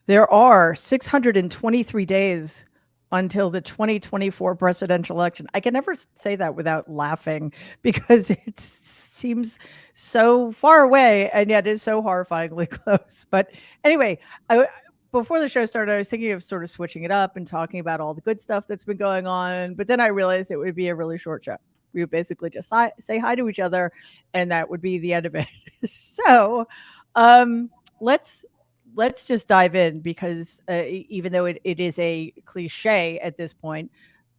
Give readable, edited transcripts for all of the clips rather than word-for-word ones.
There are 623 days until the 2024 presidential election. I can never say that without laughing because it seems so far away and yet is so horrifyingly close. But anyway, I, before the show started, I was thinking of sort of switching it up and talking about all the good stuff that's been going on. But then I realized it would be a really short show. We would basically just say hi to each other, and that would be the end of it. So um, let's let's just dive in because even though it is a cliche at this point,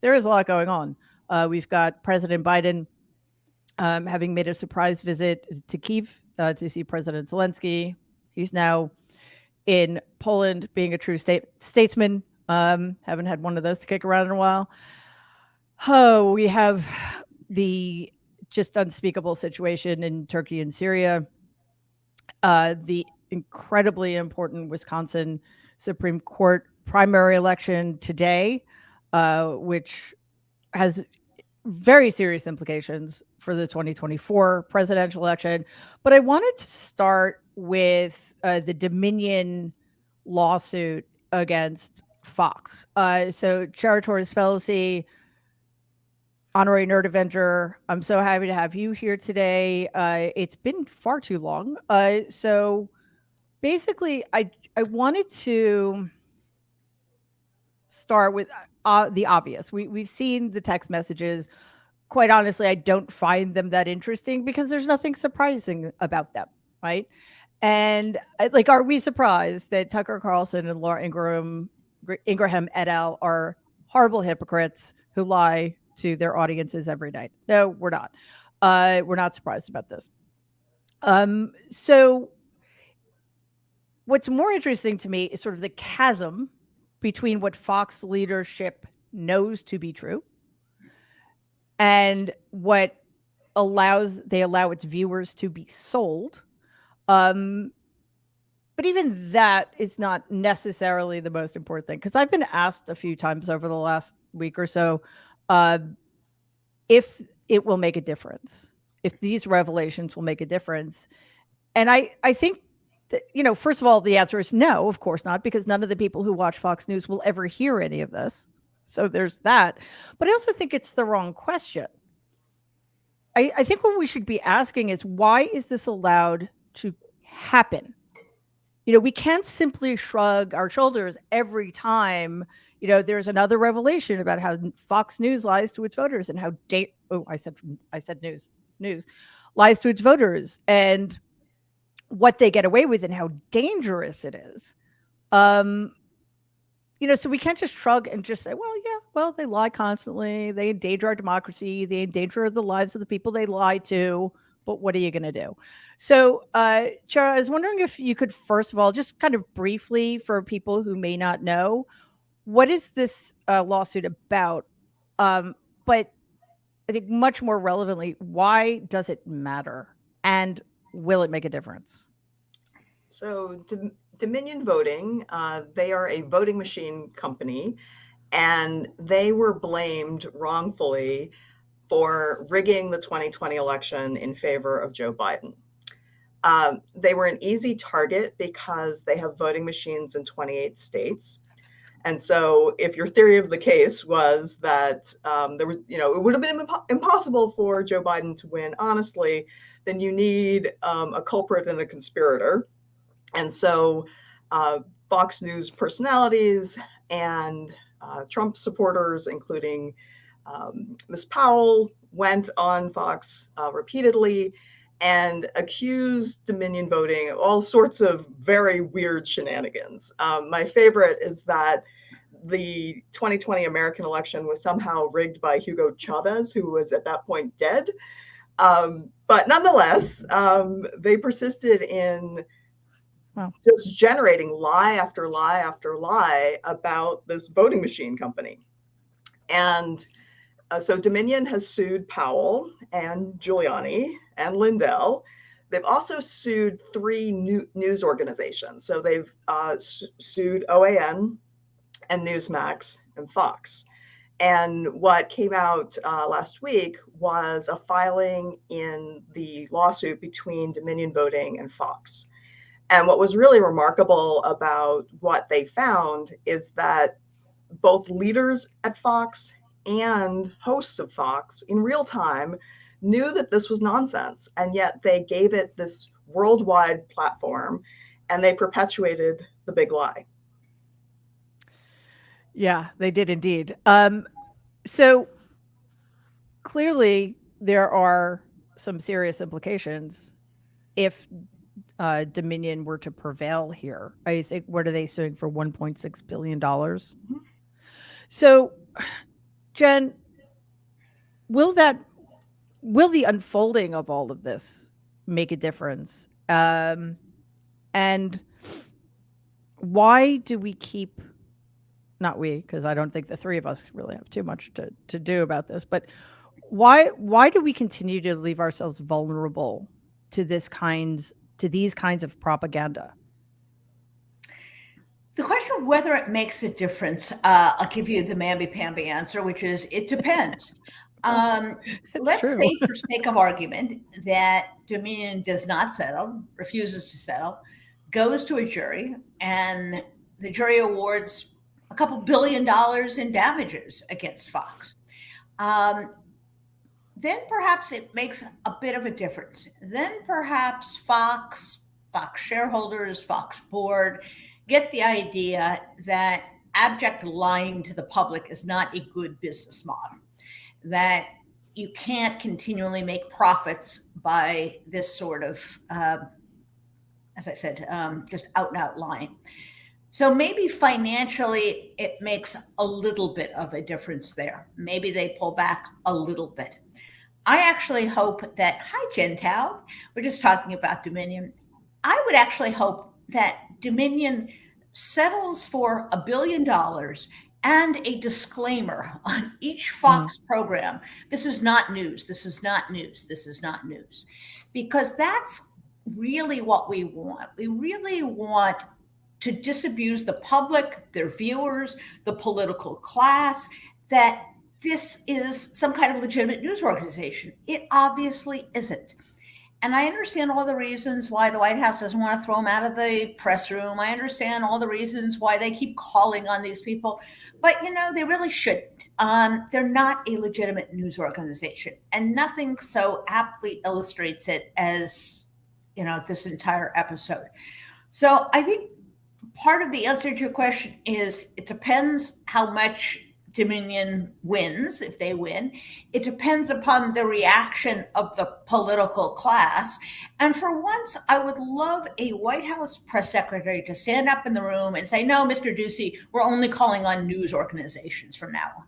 there is a lot going on. We've got President Biden having made a surprise visit to Kyiv to see President Zelensky. He's now in Poland, being a true statesman. Haven't had one of those to kick around in a while. Oh, we have the just unspeakable situation in Turkey and Syria. The incredibly important Wisconsin Supreme Court primary election today, which has very serious implications for the 2024 presidential election. But I wanted to start with the Dominion lawsuit against Fox. So, Chair Torres Pelosi, honorary nerd avenger, I'm so happy to have you here today. It's been far too long. So basically, I wanted to start with the obvious. We've seen the text messages. Quite honestly, I don't find them that interesting because there's nothing surprising about them, right? And like, are we surprised that Tucker Carlson and Laura Ingraham et al. Are horrible hypocrites who lie to their audiences every night? No, we're not. We're not surprised about this. So what's more interesting to me is sort of the chasm between what Fox leadership knows to be true and what they allow its viewers to be sold. But even that is not necessarily the most important thing, because I've been asked a few times over the last week or so if it will make a difference, if these revelations will make a difference. And I think that, first of all, the answer is no, of course not, because none of the people who watch Fox News will ever hear any of this. So there's that. But I also think it's the wrong question. I think what we should be asking is, why is this allowed to happen? We can't simply shrug our shoulders every time, there's another revelation about how Fox News lies to its voters and how I said news lies to its voters and what they get away with and how dangerous it is. So we can't just shrug and just say, well, they lie constantly. They endanger our democracy. They endanger the lives of the people they lie to. But what are you going to do? So, Chara, I was wondering if you could, first of all, just kind of briefly, for people who may not know, what is this lawsuit about? But I think much more relevantly, why does it matter? And will it make a difference? So Dominion Voting, they are a voting machine company, and they were blamed wrongfully for rigging the 2020 election in favor of Joe Biden. They were an easy target because they have voting machines in 28 states. And so if your theory of the case was that there was, it would have been impossible for Joe Biden to win honestly, then you need a culprit and a conspirator. And so Fox News personalities and Trump supporters, including Ms. Powell, went on Fox repeatedly and accused Dominion Voting of all sorts of very weird shenanigans. My favorite is that the 2020 American election was somehow rigged by Hugo Chavez, who was at that point dead. But nonetheless, they persisted in just generating lie after lie after lie about this voting machine company. And so Dominion has sued Powell and Giuliani and Lindell. They've also sued 3 news organizations. So they've sued OAN and Newsmax and Fox. And what came out last week was a filing in the lawsuit between Dominion Voting and Fox. And what was really remarkable about what they found is that both leaders at Fox and hosts of Fox in real time knew that this was nonsense, and yet they gave it this worldwide platform and they perpetuated the big lie. Yeah, they did indeed. So clearly, there are some serious implications if Dominion were to prevail here. I think, what are they suing for? $1.6 billion. Mhm. So, Jen, will that will the unfolding of all of this make a difference? And why do we keep, not we, because I don't think the three of us really have too much to do about this, but why do we continue to leave ourselves vulnerable to these kinds of propaganda? The question of whether it makes a difference, I'll give you the mamby-pamby answer, which is it depends. Let's true. say, for sake of argument, that Dominion does not settle, refuses to settle, goes to a jury, and the jury awards a couple $1 billion in damages against Fox. Then perhaps it makes a bit of a difference. Then perhaps Fox shareholders, Fox board get the idea that abject lying to the public is not a good business model, that you can't continually make profits by this sort of, as I said, just out and out lying. So maybe financially it makes a little bit of a difference there. Maybe they pull back a little bit. I actually hope that, hi, Gentile, we're just talking about Dominion. I would actually hope that Dominion settles for $1 billion and a disclaimer on each Fox program. This is not news. This is not news. This is not news. Because that's really what we want. We really want to disabuse the public, their viewers, the political class, that this is some kind of legitimate news organization. It obviously isn't. And I understand all the reasons why the White House doesn't want to throw them out of the press room. I understand all the reasons why they keep calling on these people. But, they really shouldn't. They're not a legitimate news organization. And nothing so aptly illustrates it as, this entire episode. So I think part of the answer to your question is it depends how much Dominion wins, if they win. It depends upon the reaction of the political class. And for once, I would love a White House press secretary to stand up in the room and say, no, Mr. Ducey, we're only calling on news organizations from now on.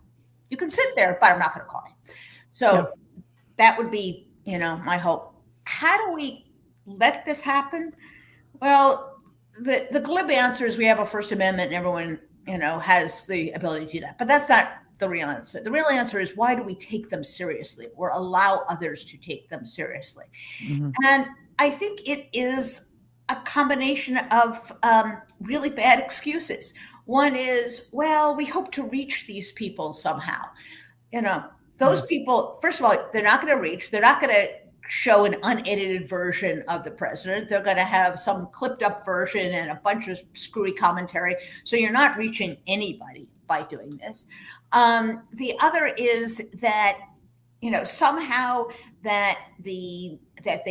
You can sit there, but I'm not going to call you. So that would be, my hope. How do we let this happen? Well, the glib answer is we have a First Amendment and everyone has the ability to do that. But that's not the real answer. The real answer is, why do we take them seriously or allow others to take them seriously? Mm-hmm. And I think it is a combination of really bad excuses. One is, well, we hope to reach these people somehow. Those people, first of all, they're not going to reach. They're not going to show an unedited version of the president. They're going to have some clipped up version and a bunch of screwy commentary. So you're not reaching anybody by doing this. The other is that, somehow that they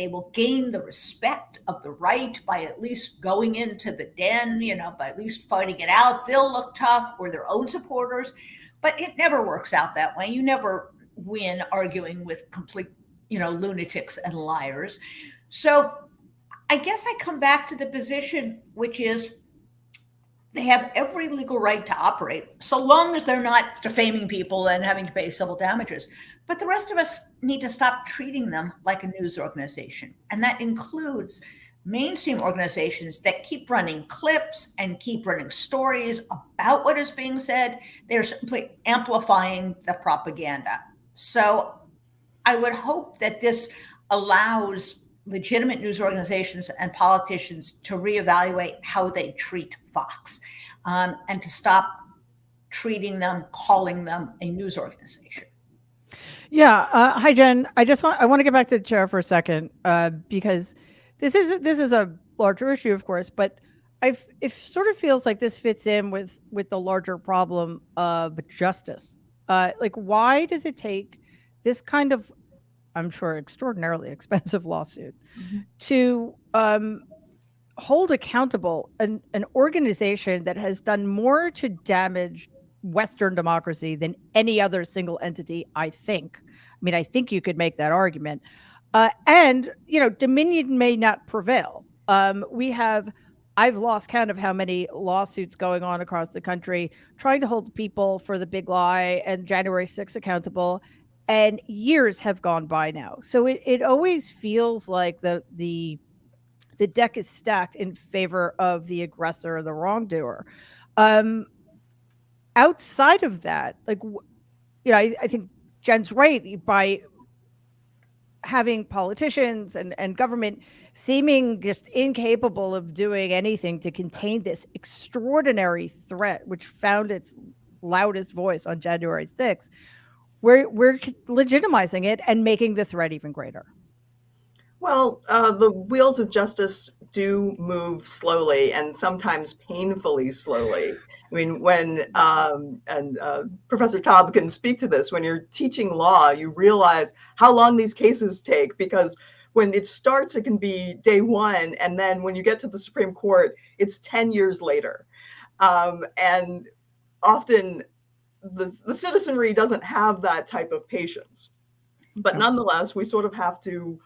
will gain the respect of the right by at least going into the den, by at least fighting it out. They'll look tough, or their own supporters, but it never works out that way. You never win arguing with complete lunatics and liars. So I guess I come back to the position, which is they have every legal right to operate, so long as they're not defaming people and having to pay civil damages. But the rest of us need to stop treating them like a news organization. And that includes mainstream organizations that keep running clips and keep running stories about what is being said. They're simply amplifying the propaganda. So I would hope that this allows legitimate news organizations and politicians to reevaluate how they treat Fox, and to stop calling them a news organization. Yeah. Hi, Jen. I want to get back to the chair for a second, because this is a larger issue, of course, but it sort of feels like this fits in with the larger problem of justice. Like, why does it take this kind of, I'm sure, extraordinarily expensive lawsuit to hold accountable an organization that has done more to damage Western democracy than any other single entity, I think. I mean, I think you could make that argument. And, Dominion may not prevail. I've lost count of how many lawsuits going on across the country trying to hold people for the big lie and January 6th accountable. And years have gone by now. So it always feels like the deck is stacked in favor of the aggressor or the wrongdoer. Outside of that, like, I think Jen's right by having politicians and government seeming just incapable of doing anything to contain this extraordinary threat, which found its loudest voice on January 6th. We're legitimizing it and making the threat even greater. Well, the wheels of justice do move slowly and sometimes painfully slowly. I mean, Professor Taub can speak to this, when you're teaching law, you realize how long these cases take, because when it starts, it can be day one. And then when you get to the Supreme Court, it's 10 years later. And often the citizenry doesn't have that type of patience. But nonetheless, we sort of have to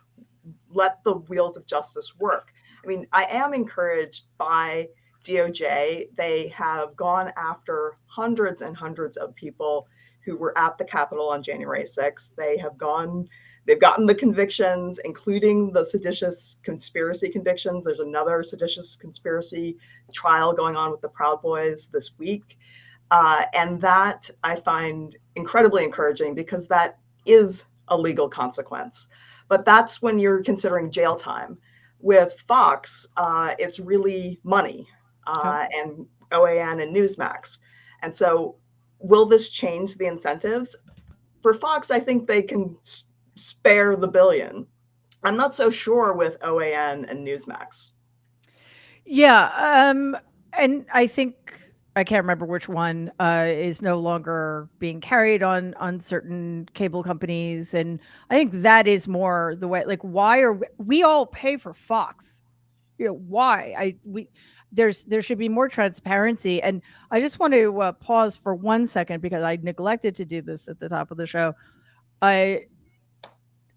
let the wheels of justice work. I mean, I am encouraged by DOJ. They have gone after hundreds and hundreds of people who were at the Capitol on January 6th. They've gotten the convictions, including the seditious conspiracy convictions. There's another seditious conspiracy trial going on with the Proud Boys this week. And that I find incredibly encouraging, because that is a legal consequence. But that's when you're considering jail time. With Fox, it's really money, and OAN and Newsmax. And so will this change the incentives? For Fox, I think they can spare the billion. I'm not so sure with OAN and Newsmax. Yeah. And I think, I can't remember which one is no longer being carried on certain cable companies, and I think that is more the way. Like, why are we all pay for Fox? Why? There should be more transparency, and I just want to pause for 1 second, because I neglected to do this at the top of the show. And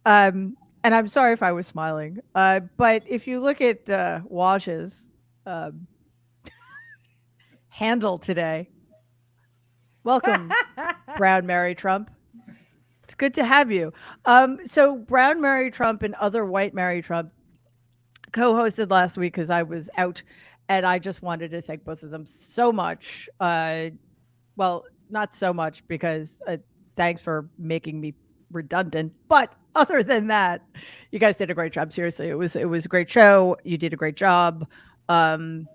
I'm sorry if I was smiling, but if you look at Wash's handle today. Welcome, Brown Mary Trump. It's good to have you. So Brown Mary Trump and Other White Mary Trump co-hosted last week because I was out, and I just wanted to thank both of them so much. Well, not so much, because thanks for making me redundant, but other than that, you guys did a great job. Seriously, it was a great show. You did a great job. And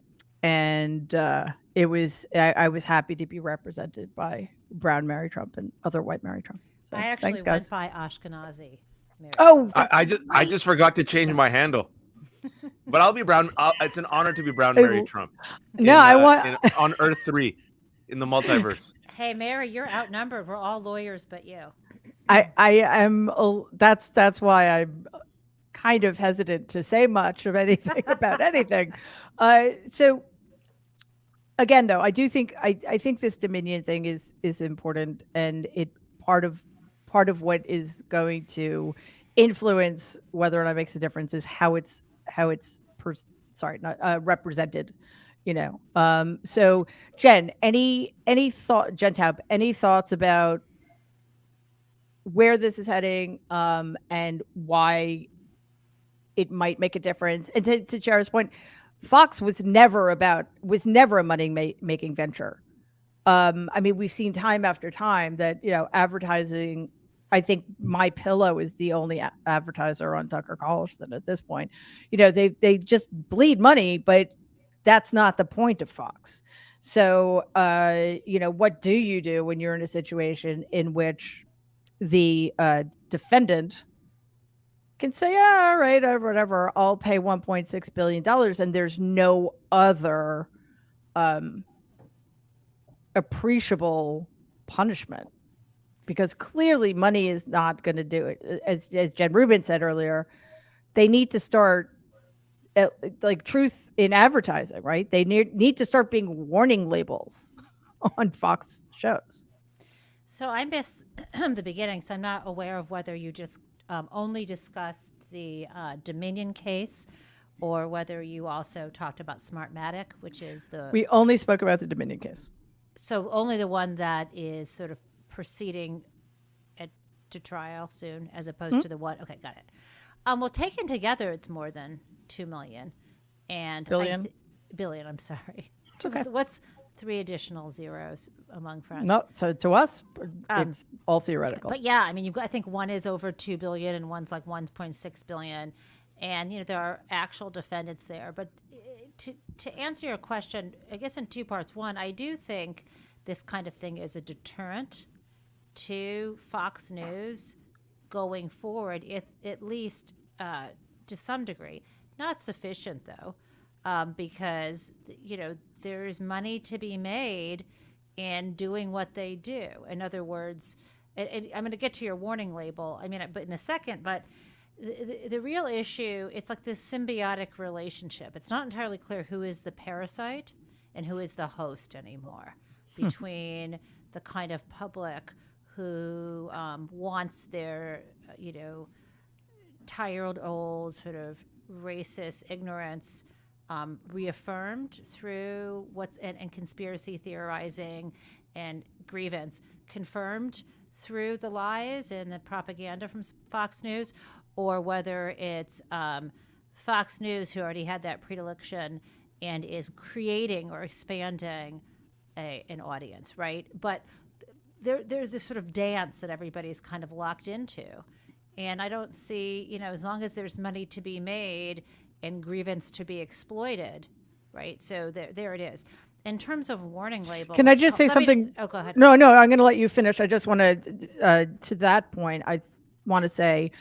it was, I was happy to be represented by Brown Mary Trump and Other White Mary Trump. So, I actually thanks, guys. went by Ashkenazi Mary. Oh, I just forgot to change my handle, but I'll be Brown. It's an honor to be Brown Mary Trump. No, I want on Earth 3 in the multiverse. Hey, Mary, you're outnumbered. We're all lawyers, but you. I am. That's why I'm kind of hesitant to say much of anything about anything. So again, though, I do think I think this Dominion thing is important, and it part of going to influence whether or not it makes a difference is how it's represented. So Jen, any thoughts about where this is heading, and why it might make a difference? And to Jared's point, Fox was never a money making venture. I mean, we've seen time after time that, advertising, I think My Pillow is the only advertiser on Tucker Carlson at this point. They just bleed money, but that's not the point of Fox. So, what do you do when you're in a situation in which the defendant can say, all right, whatever, I'll pay $1.6 billion, and there's no other appreciable punishment, because clearly money is not going to do it. As Jen Rubin said earlier, they need to start like truth in advertising, right? They need to start being warning labels on Fox shows. So I missed the beginning, so I'm not aware of whether you just only discussed the Dominion case, or whether you also talked about Smartmatic, which is We only spoke about the Dominion case. So only the one that is sort of proceeding to trial soon, as opposed to the one. Okay, got it. Well, taken together, it's more than 2 million and Billion. Billion. I'm sorry. Okay. What's 3 additional zeros among friends? No, so to us, it's all theoretical. But yeah, I mean, I think one is over 2 billion and one's like 1.6 billion, and there are actual defendants there. But to answer your question, I guess in 2 parts. One, I do think this kind of thing is a deterrent to Fox News going forward, at least to some degree. Not sufficient though, because there's money to be made in doing what they do. In other words, I'm going to get to your warning label. But in a second. But the real issue, it's like this symbiotic relationship. It's not entirely clear who is the parasite and who is the host anymore between the kind of public who wants their, tired old sort of racist ignorance reaffirmed through and conspiracy theorizing and grievance confirmed through the lies and the propaganda from Fox News, or whether it's Fox News, who already had that predilection and is creating or expanding an audience, right? But there's this sort of dance that everybody's kind of locked into. And I don't see, as long as there's money to be made and grievance to be exploited, right? So there it is. In terms of warning labels. Can I just say something? Go ahead. No, I'm going to let you finish. I just want to that point, I want to say,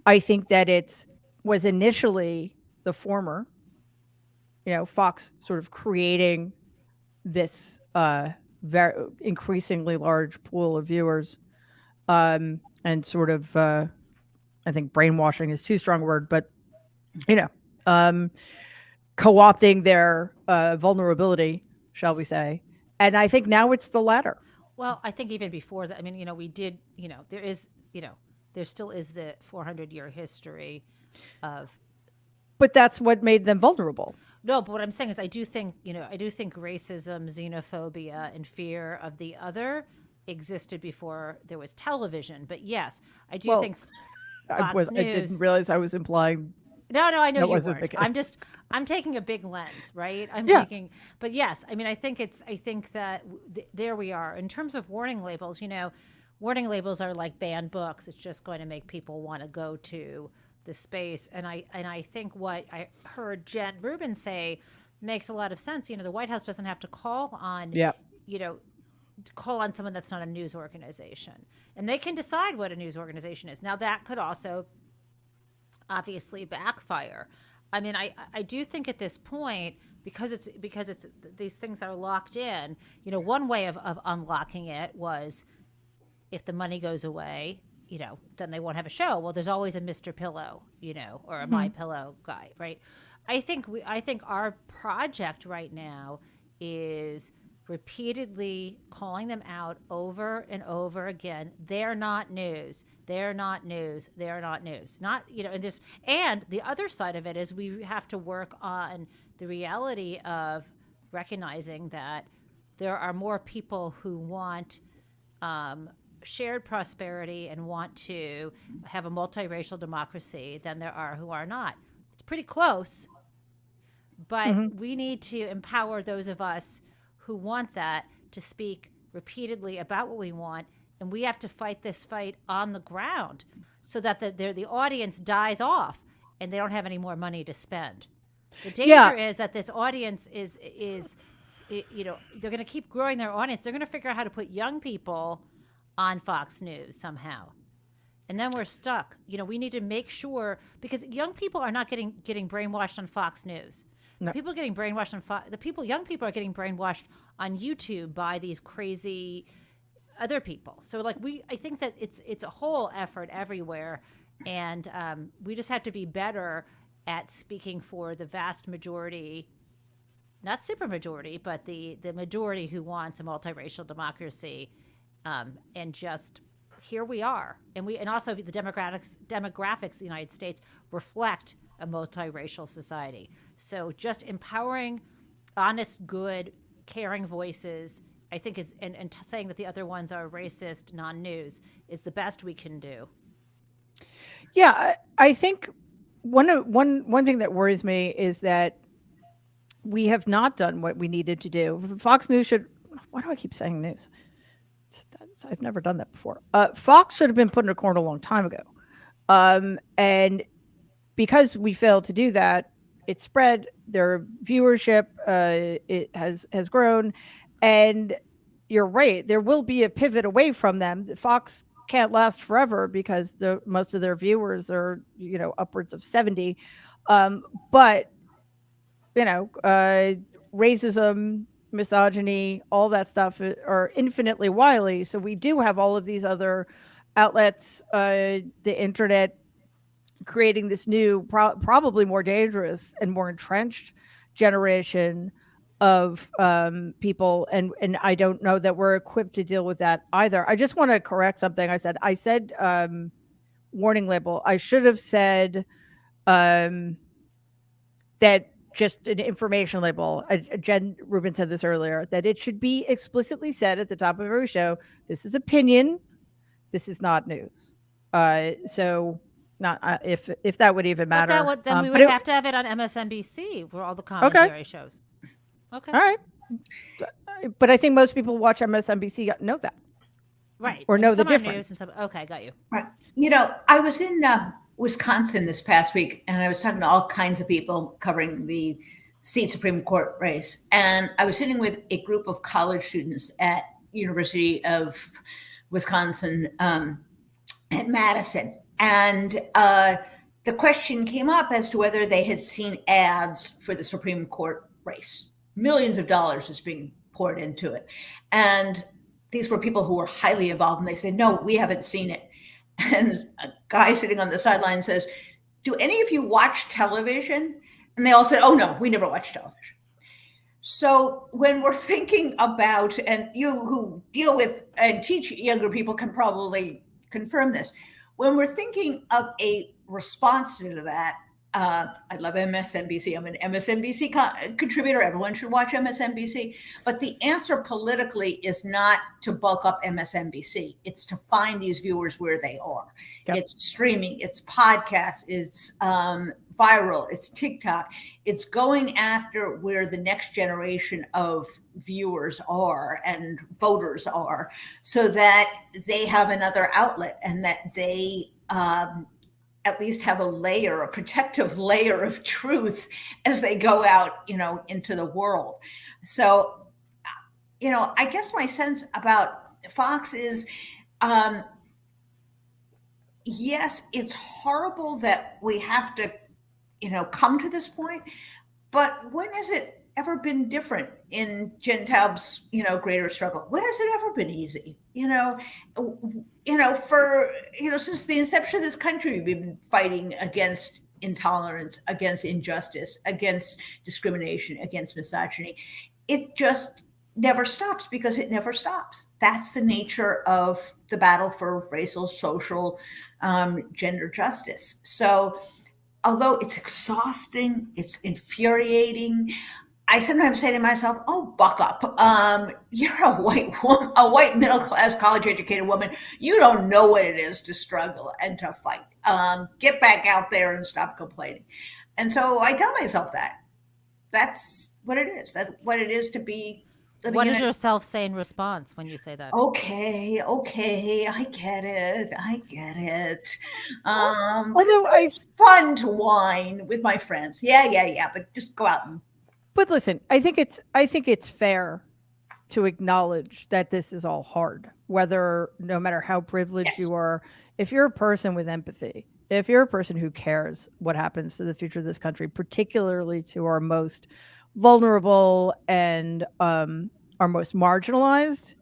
I think that it was initially the former, Fox sort of creating this very increasingly large pool of viewers, and sort of, I think brainwashing is too strong a word, but co-opting their vulnerability, shall we say. And I think now it's the latter. Well, I think even before that, we did, there is, there still is the 400-year history of. But that's what made them vulnerable. No, but what I'm saying is I do think racism, xenophobia, and fear of the other existed before there was television. But yes, I do think Fox News. I didn't realize I was implying. No, I know you wasn't weren't. the case. I'm taking a big lens, right? But yes, I think that there we are. In terms of warning labels, warning labels are like banned books. It's just going to make people want to go to the space. And I think what I heard Jen Rubin say makes a lot of sense. The White House doesn't have to call on, call on someone that's not a news organization. And they can decide what a news organization is. Now, that could also obviously backfire. I do think at this point, because it's these things are locked in, one way of unlocking it was if the money goes away, then they won't have a show. Well, there's always a Mr. Pillow, or a My Pillow guy, right? I think our project right now is repeatedly calling them out over and over again. They're not news. They're not news. They're not news. Not, and the other side of it is we have to work on the reality of recognizing that there are more people who want shared prosperity and want to have a multiracial democracy than there are who are not. It's pretty close, but we need to empower those of us who want that to speak repeatedly about what we want, and we have to fight this fight on the ground so that the audience dies off and they don't have any more money to spend. The danger is that this audience is they're going to keep growing their audience. They're going to figure out how to put young people on Fox News somehow. and then we're stuck. We need to make sure, because young people are not getting brainwashed on Fox News. No. People getting brainwashed on young people are getting brainwashed on YouTube by these crazy other people. So I think that it's a whole effort everywhere, and we just have to be better at speaking for the vast majority, not super majority, but the majority who wants a multiracial democracy, and just here we are, and also the demographics of the United States reflect a multiracial society. So just empowering honest, good, caring voices, I think and saying that the other ones are racist, non-news, is the best we can do. Yeah, I think one thing that worries me is that we have not done what we needed to do. Fox News should. Why do I keep saying news? I've never done that before. Fox should have been put in a corner a long time ago, and because we failed to do that, it spread. Their viewership it has grown, and you're right. There will be a pivot away from them. Fox can't last forever because most of their viewers are upwards of 70, but racism, misogyny, all that stuff are infinitely wily. So we do have all of these other outlets, the internet, creating this new, probably more dangerous and more entrenched generation of people, and I don't know that we're equipped to deal with that either. I just want to correct something I said. Warning label. I should have said that just an information label. Jen Rubin said this earlier, that it should be explicitly said at the top of every show, this is opinion, this is not news. So not if that would even matter. But then we would have to have it on MSNBC for all the commentary shows. Okay. All right. But I think most people watch MSNBC know that. Right. Or know the some are difference. News and some, okay, got you. Right. I was in Wisconsin this past week, and I was talking to all kinds of people covering the state Supreme Court race. And I was sitting with a group of college students at University of Wisconsin at Madison. And the question came up as to whether they had seen ads for the Supreme Court race. Millions of dollars is being poured into it. And these were people who were highly involved, and they said, no, we haven't seen it. And a guy sitting on the sideline says, do any of you watch television? And they all said, oh, no, we never watch television. So when we're thinking about, and you who deal with and teach younger people can probably confirm this, when we're thinking of a response to that, I love MSNBC. I'm an MSNBC contributor. Everyone should watch MSNBC. But the answer politically is not to bulk up MSNBC. It's to find these viewers where they are. Yep. It's streaming. It's podcasts. It's viral. It's TikTok. It's going after where the next generation of viewers are and voters are, so that they have another outlet and that they at least have a protective layer of truth as they go out, into the world. So, I guess my sense about Fox is, yes, it's horrible that we have to, come to this point, but when has it ever been different in Jen Taub's, greater struggle? When has it ever been easy? Since the inception of this country, we've been fighting against intolerance, against injustice, against discrimination, against misogyny. It just never stops because it never stops. That's the nature of the battle for racial, social, gender justice. So although it's exhausting, it's infuriating, I sometimes say to myself, oh, buck up. You're a white middle-class college-educated woman. You don't know what it is to struggle and to fight. Get back out there and stop complaining. And so I tell myself that. That's what it is. That's what it is to be living. What does yourself say in response when you say that? Okay, I get it. It's fun to whine with my friends. Yeah, but just go out and. But listen, I think it's fair to acknowledge that this is all hard, no matter how privileged you are if you're a person with empathy, if you're a person who cares what happens to the future of this country, particularly to our most vulnerable and our most marginalized,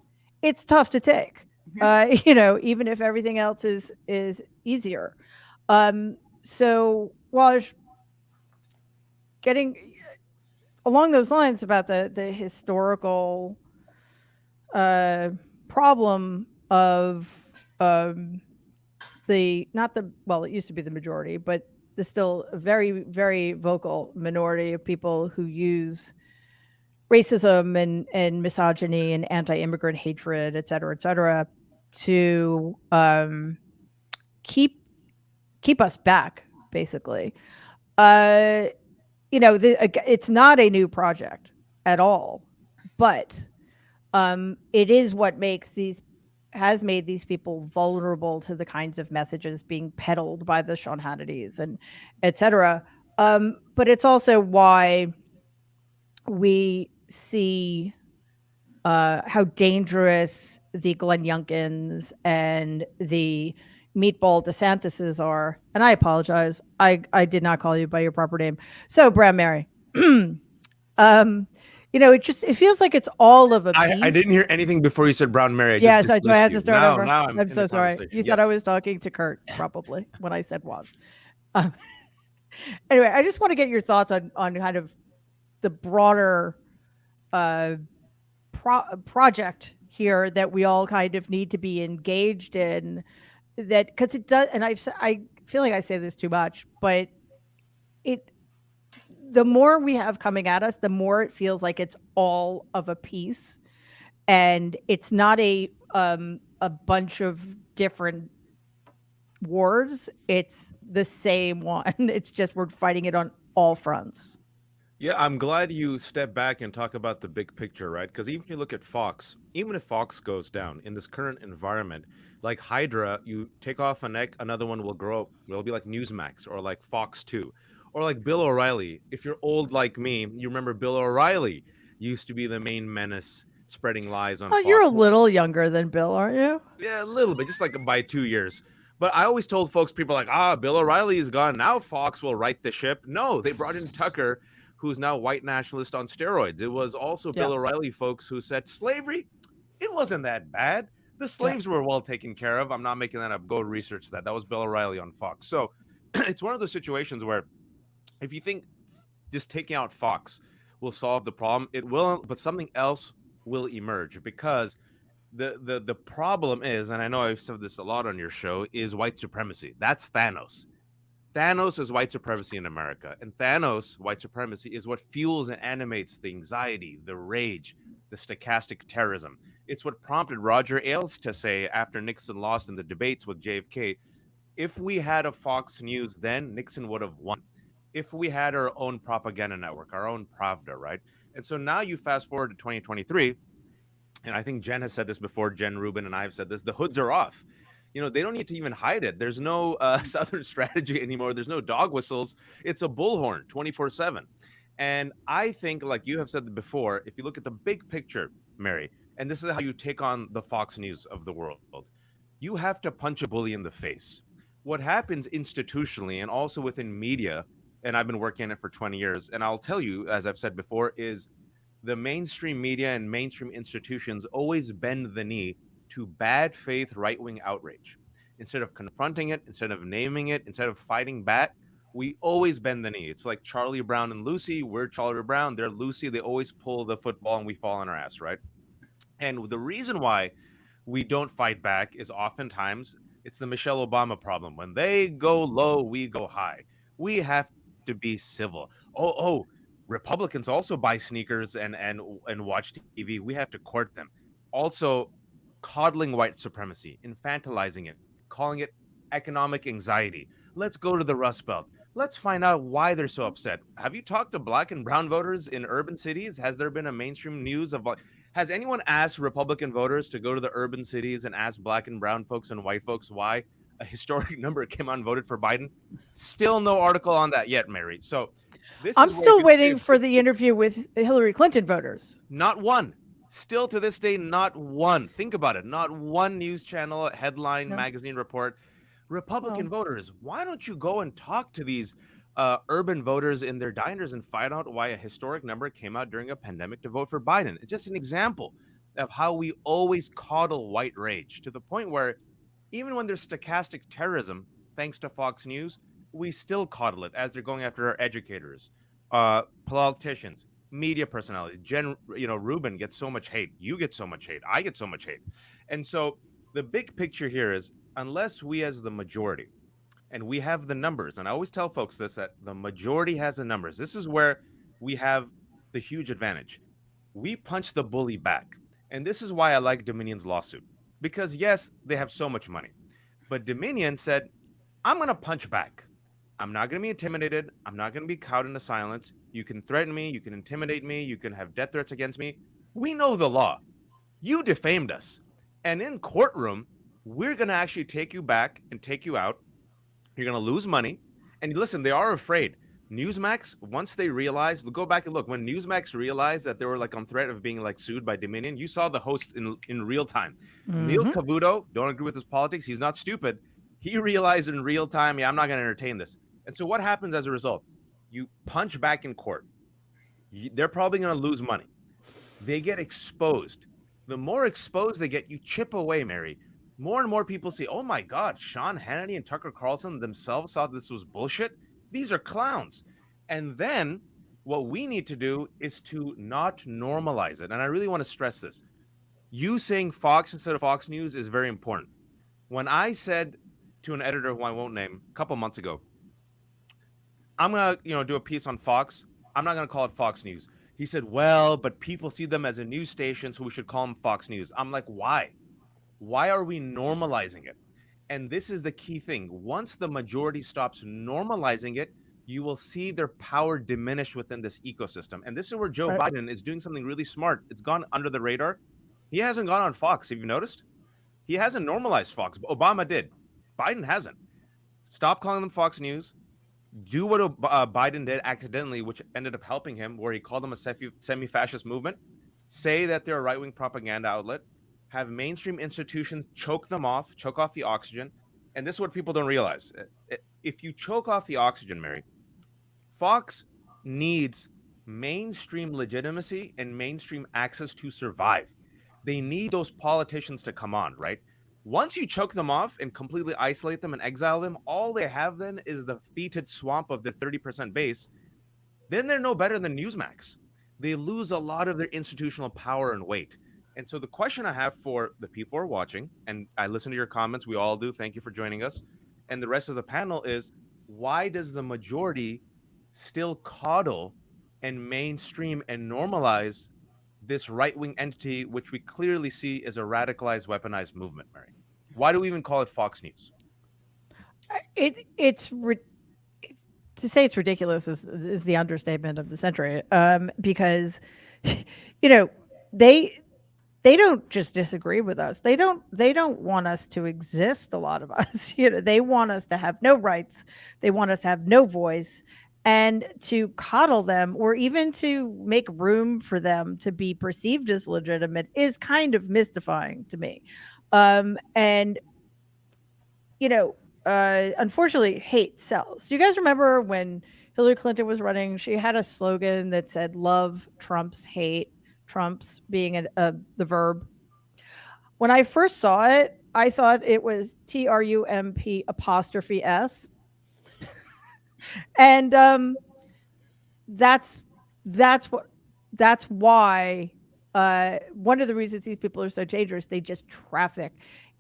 it's tough to take. Even if everything else is easier. So while I was getting along those lines about the historical problem of it used to be the majority, but there's still a very, very vocal minority of people who use racism and misogyny and anti-immigrant hatred, et cetera, to keep us back, basically. It's not a new project at all, but it is what has made these people vulnerable to the kinds of messages being peddled by the Sean Hannitys and et cetera. But it's also why we see how dangerous the Glenn Youngkins and the Meatball DeSantis's are. And I apologize. I did not call you by your proper name. So, Brown Mary, it feels like it's all of a piece. I didn't hear anything before you said Brown Mary. So I had to start over. Now I'm so sorry. You said I was talking to Kurt, probably, when I said Waj. Anyway, I just want to get your thoughts on kind of the broader project here that we all kind of need to be engaged in. That because it does, and I feel like I say this too much, but the more we have coming at us, the more it feels like it's all of a piece, and it's not a bunch of different wars. It's the same one. It's just we're fighting it on all fronts. Yeah, I'm glad you step back and talk about the big picture, right? Because even if you look at Fox, even if Fox goes down in this current environment, like Hydra, you take off a neck, another one will grow up. It'll be like Newsmax or like Fox 2 or like Bill O'Reilly. If you're old like me, you remember Bill O'Reilly used to be the main menace spreading lies on Fox. You're a little younger than Bill, aren't you? Yeah, a little bit, just like by 2 years. But I always told folks, people like, Bill O'Reilly is gone. Now Fox will right the ship. No, they brought in Tucker, who's now white nationalist on steroids. It was also Bill O'Reilly folks who said slavery, it wasn't that bad. The slaves were well taken care of. I'm not making that up. Go research that. That was Bill O'Reilly on Fox. So it's one of those situations where if you think just taking out Fox will solve the problem, it will, but something else will emerge because the problem is, and I know I've said this a lot on your show, is white supremacy. That's Thanos. Thanos is white supremacy in America, and Thanos, white supremacy, is what fuels and animates the anxiety, the rage, the stochastic terrorism. It's what prompted Roger Ailes to say after Nixon lost in the debates with JFK, if we had a Fox News then, Nixon would have won. If we had our own propaganda network, our own Pravda, right? And so now you fast forward to 2023, and I think Jen has said this before, Jen Rubin and I have said this, the hoods are off. They don't need to even hide it. There's no Southern strategy anymore. There's no dog whistles. It's a bullhorn 24/7. And I think, like you have said before, if you look at the big picture, Mary, and this is how you take on the Fox News of the world, you have to punch a bully in the face. What happens institutionally and also within media, and I've been working in it for 20 years, and I'll tell you, as I've said before, is the mainstream media and mainstream institutions always bend the knee to bad faith right-wing outrage. Instead of confronting it, instead of naming it, instead of fighting back, we always bend the knee. It's like Charlie Brown and Lucy. We're Charlie Brown, they're Lucy. They always pull the football and we fall on our ass, right? And the reason why we don't fight back is oftentimes it's the Michelle Obama problem. When they go low, we go high. We have to be civil. Republicans also buy sneakers and watch TV. We have to court them. Also, coddling white supremacy, infantilizing it, calling it economic anxiety. Let's go to the Rust Belt. Let's find out why they're so upset. Have you talked to black and brown voters in urban cities? Has there been a mainstream news of has anyone asked Republican voters to go to the urban cities and ask black and brown folks and white folks why a historic number came out and voted for Biden? Still no article on that yet, Mary. So I'm still waiting for the interview with Hillary Clinton voters. Not one. Still to this day, not one. Think about it. Not one news channel, headline, magazine report. Republican Well, voters, why don't you go and talk to these urban voters in their diners and find out why a historic number came out during a pandemic to vote for Biden? It's just an example of how we always coddle white rage to the point where even when there's stochastic terrorism, thanks to Fox News, we still coddle it as they're going after our educators, politicians, media personalities. Ruben gets so much hate. You get so much hate. I get so much hate. And so the big picture here is unless we as the majority, and we have the numbers, and I always tell folks this, that the majority has the numbers. This is where we have the huge advantage. We punch the bully back. And this is why I like Dominion's lawsuit. Because yes, they have so much money. But Dominion said, I'm going to punch back. I'm not going to be intimidated. I'm not going to be cowed into silence. You can threaten me. You can intimidate me. You can have death threats against me. We know the law. You defamed us. And in courtroom, we're going to actually take you back and take you out. You're going to lose money. And listen, they are afraid. Newsmax, once they realized, go back and look, when Newsmax realized that they were like on threat of being like sued by Dominion, you saw the host in real time. Neil Cavuto, don't agree with his politics. He's not stupid. He realized in real time, yeah, I'm not going to entertain this. And so what happens as a result? You punch back in court. They're probably going to lose money. They get exposed. The more exposed they get, you chip away, Mary. More and more people say, oh my God, Sean Hannity and Tucker Carlson themselves thought this was bullshit. These are clowns. And then what we need to do is to not normalize it. And I really want to stress this. You saying Fox instead of Fox News is very important. When I said to an editor who I won't name a couple months ago, I'm going to, do a piece on Fox. I'm not going to call it Fox News. He said, well, but people see them as a news station, so we should call them Fox News. I'm like, why? Why are we normalizing it? And this is the key thing. Once the majority stops normalizing it, you will see their power diminish within this ecosystem. And this is where Joe Biden is doing something really smart. It's gone under the radar. He hasn't gone on Fox. Have you noticed? He hasn't normalized Fox. Obama did. Biden hasn't. Stop calling them Fox News. Do what Biden did accidentally, which ended up helping him, where he called them a semi-fascist movement. Say that they're a right-wing propaganda outlet. Have mainstream institutions choke off the oxygen. And this is what people don't realize. If you choke off the oxygen, Mary, Fox needs mainstream legitimacy and mainstream access to survive. They need those politicians to come on, right? Once you choke them off and completely isolate them and exile them, all they have then is the fetid swamp of the 30% base. Then they're no better than Newsmax. They lose a lot of their institutional power and weight. And so the question I have for the people who are watching, and I listen to your comments, we all do, thank you for joining us, and the rest of the panel is, why does the majority still coddle and mainstream and normalize this right-wing entity, which we clearly see as a radicalized, weaponized movement, Mary? Why do we even call it Fox News? To say it's ridiculous is the understatement of the century, because they don't just disagree with us. They don't want us to exist. A lot of us, they want us to have no rights. They want us to have no voice, and to coddle them or even to make room for them to be perceived as legitimate is kind of mystifying to me. And unfortunately, hate sells. Do you guys remember when Hillary Clinton was running? She had a slogan that said, "Love trumps hate." Trumps being the verb. When I first saw it, I thought it was TRUMP''S, and that's why one of the reasons these people are so dangerous. They just traffic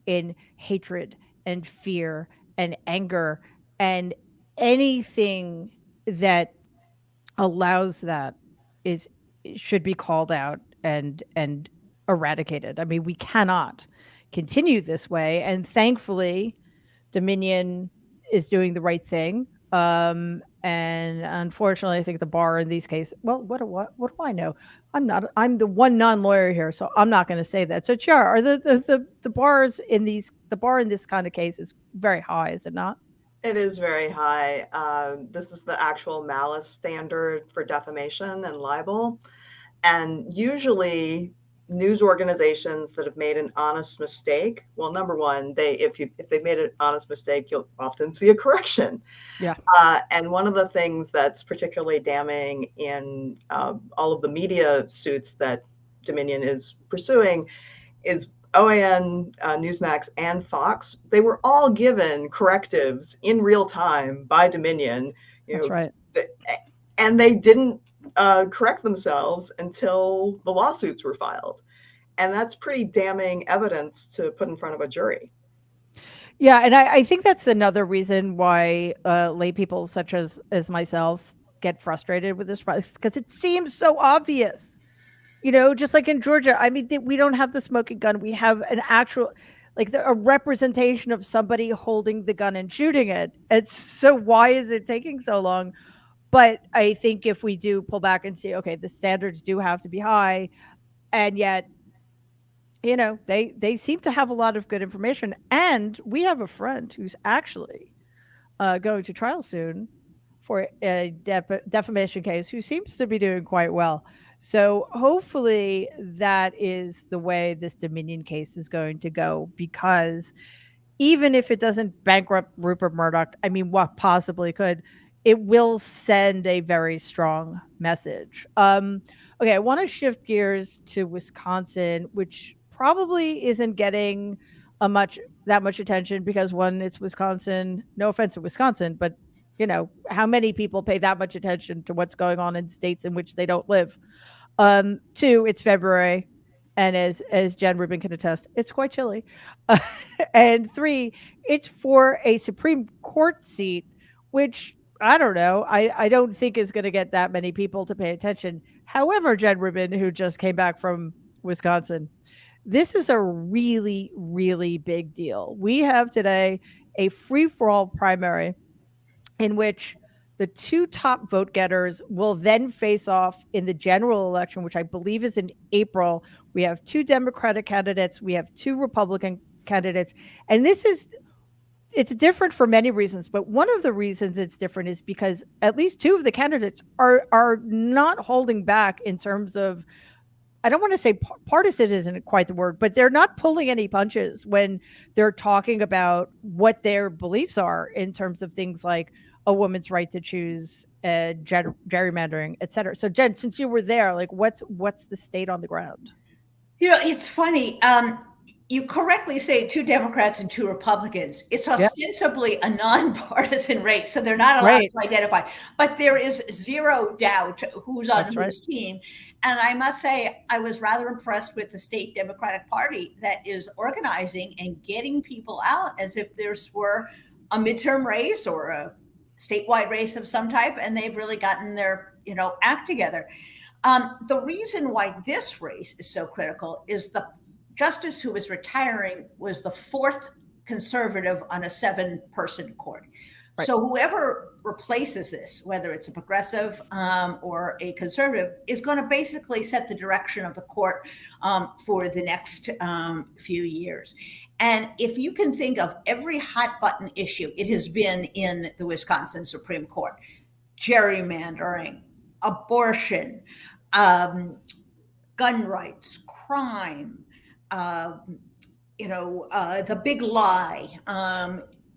in hatred and fear and anger and anything that allows that should be called out and eradicated. I mean, we cannot continue this way. And thankfully, Dominion is doing the right thing. And unfortunately, I think the bar in these cases, well, what do I know? I'm the one non-lawyer here, so I'm not going to say that. So Chiara, are the bars in the bar in this kind of case is very high, is it not? It is very high. This is the actual malice standard for defamation and libel. And usually news organizations that have made an honest mistake, well, number one, if they made an honest mistake, you'll often see a correction. Yeah. And one of the things that's particularly damning in all of the media suits that Dominion is pursuing is OAN, Newsmax, and Fox. They were all given correctives in real time by Dominion. That's right. And they didn't correct themselves until the lawsuits were filed. And that's pretty damning evidence to put in front of a jury. Yeah, and I think that's another reason why lay people such as myself get frustrated with this process, because it seems so obvious. Just like in Georgia, I mean, we don't have the smoking gun. We have an actual, like a representation of somebody holding the gun and shooting it. So why is it taking so long? But I think if we do pull back and see, okay, the standards do have to be high, and yet, they seem to have a lot of good information. And we have a friend who's actually going to trial soon for a defamation case, who seems to be doing quite well. So hopefully that is the way this Dominion case is going to go, because even if it doesn't bankrupt Rupert Murdoch, I mean, what possibly could, it will send a very strong message. Okay, I want to shift gears to Wisconsin, which probably isn't getting that much attention because, one, it's Wisconsin. No offense to Wisconsin, but how many people pay that much attention to what's going on in states in which they don't live? Two, it's February, and as Jen Rubin can attest, it's quite chilly. And three, it's for a Supreme Court seat, which I don't know. I don't think is going to get that many people to pay attention. However, Jen Rubin, who just came back from Wisconsin, this is a really, really big deal. We have today a free-for-all primary in which the two top vote getters will then face off in the general election, which I believe is in April. We have two Democratic candidates. We have two Republican candidates. And it's different for many reasons, but one of the reasons it's different is because at least two of the candidates are not holding back in terms of, I don't want to say partisan isn't quite the word, but they're not pulling any punches when they're talking about what their beliefs are in terms of things like a woman's right to choose, gerrymandering, et cetera. So Jen, since you were there, like what's the state on the ground? It's funny. You correctly say two Democrats and two Republicans. It's ostensibly a nonpartisan race, so they're not allowed to identify. But there is zero doubt who's on whose team. And I must say, I was rather impressed with the state Democratic Party that is organizing and getting people out as if this were a midterm race or a statewide race of some type, and they've really gotten their act together. The reason why this race is so critical is the justice who is retiring was the fourth conservative on a 7-person court. Right. So whoever replaces this, whether it's a progressive or a conservative, is going to basically set the direction of the court for the next few years. And if you can think of every hot button issue, it has been in the Wisconsin Supreme Court: gerrymandering, abortion, gun rights, crime, the big lie,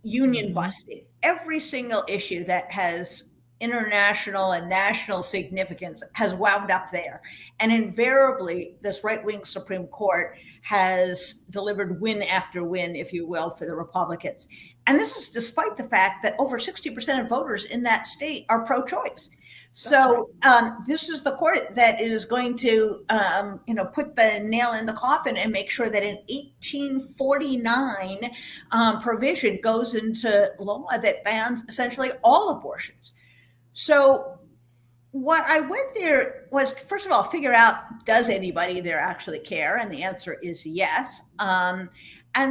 union busting, every single issue that has international and national significance has wound up there. And invariably, this right-wing Supreme Court has delivered win after win, if you will, for the Republicans. And this is despite the fact that over 60% of voters in that state are pro-choice. So this is the court that is going to, put the nail in the coffin and make sure that an 1849 provision goes into law that bans essentially all abortions. So what I went there was, first of all, figure out, does anybody there actually care? And the answer is yes. And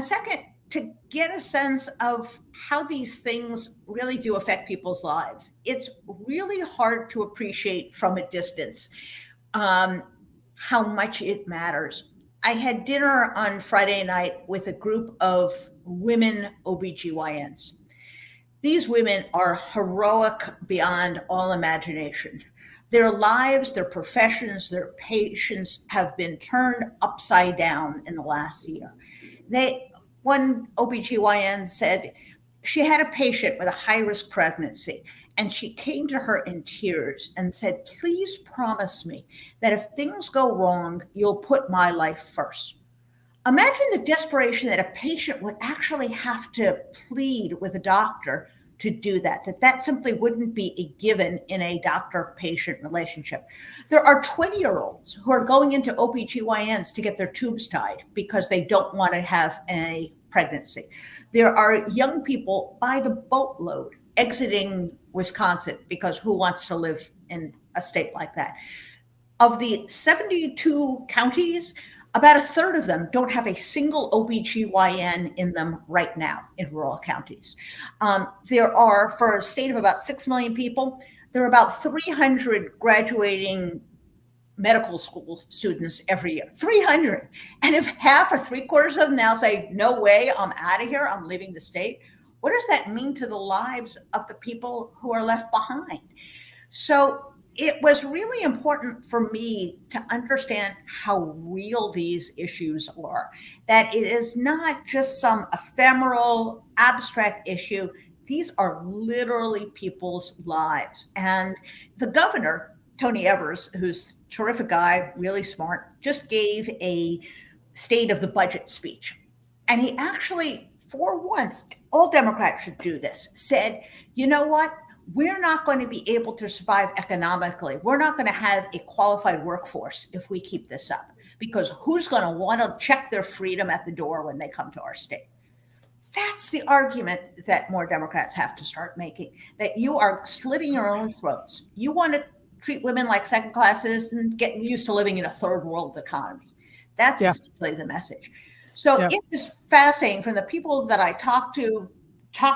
second, to get a sense of how these things really do affect people's lives. It's really hard to appreciate from a distance how much it matters. I had dinner on Friday night with a group of women OBGYNs. These women are heroic beyond all imagination. Their lives, their professions, their patients have been turned upside down in the last year. One OBGYN said she had a patient with a high-risk pregnancy, and she came to her in tears and said, "Please promise me that if things go wrong, you'll put my life first." Imagine the desperation that a patient would actually have to plead with a doctor to do that simply wouldn't be a given in a doctor-patient relationship. There are 20-year-olds who are going into OBGYNs to get their tubes tied because they don't want to have a pregnancy. There are young people by the boatload exiting Wisconsin because who wants to live in a state like that? Of the 72 counties, about a third of them don't have a single OBGYN in them right now in rural counties. There are, for a state of about 6 million people, there are about 300 graduating medical school students every year. 300. And if half or 3/4 of them now say, "No way, I'm out of here, I'm leaving the state," what does that mean to the lives of the people who are left behind? So it was really important for me to understand how real these issues are, that it is not just some ephemeral, abstract issue. These are literally people's lives. And the governor, Tony Evers, who's a terrific guy, really smart, just gave a state of the budget speech. And he actually, for once, all Democrats should do this, said, you know what? We're not going to be able to survive economically. We're not going to have a qualified workforce if we keep this up, because who's going to want to check their freedom at the door when they come to our state? That's the argument that more Democrats have to start making, that you are slitting your own throats. You want to treat women like second-class citizens, get used to living in a third world economy. That's essentially the message. So it is fascinating from the people that I talked to,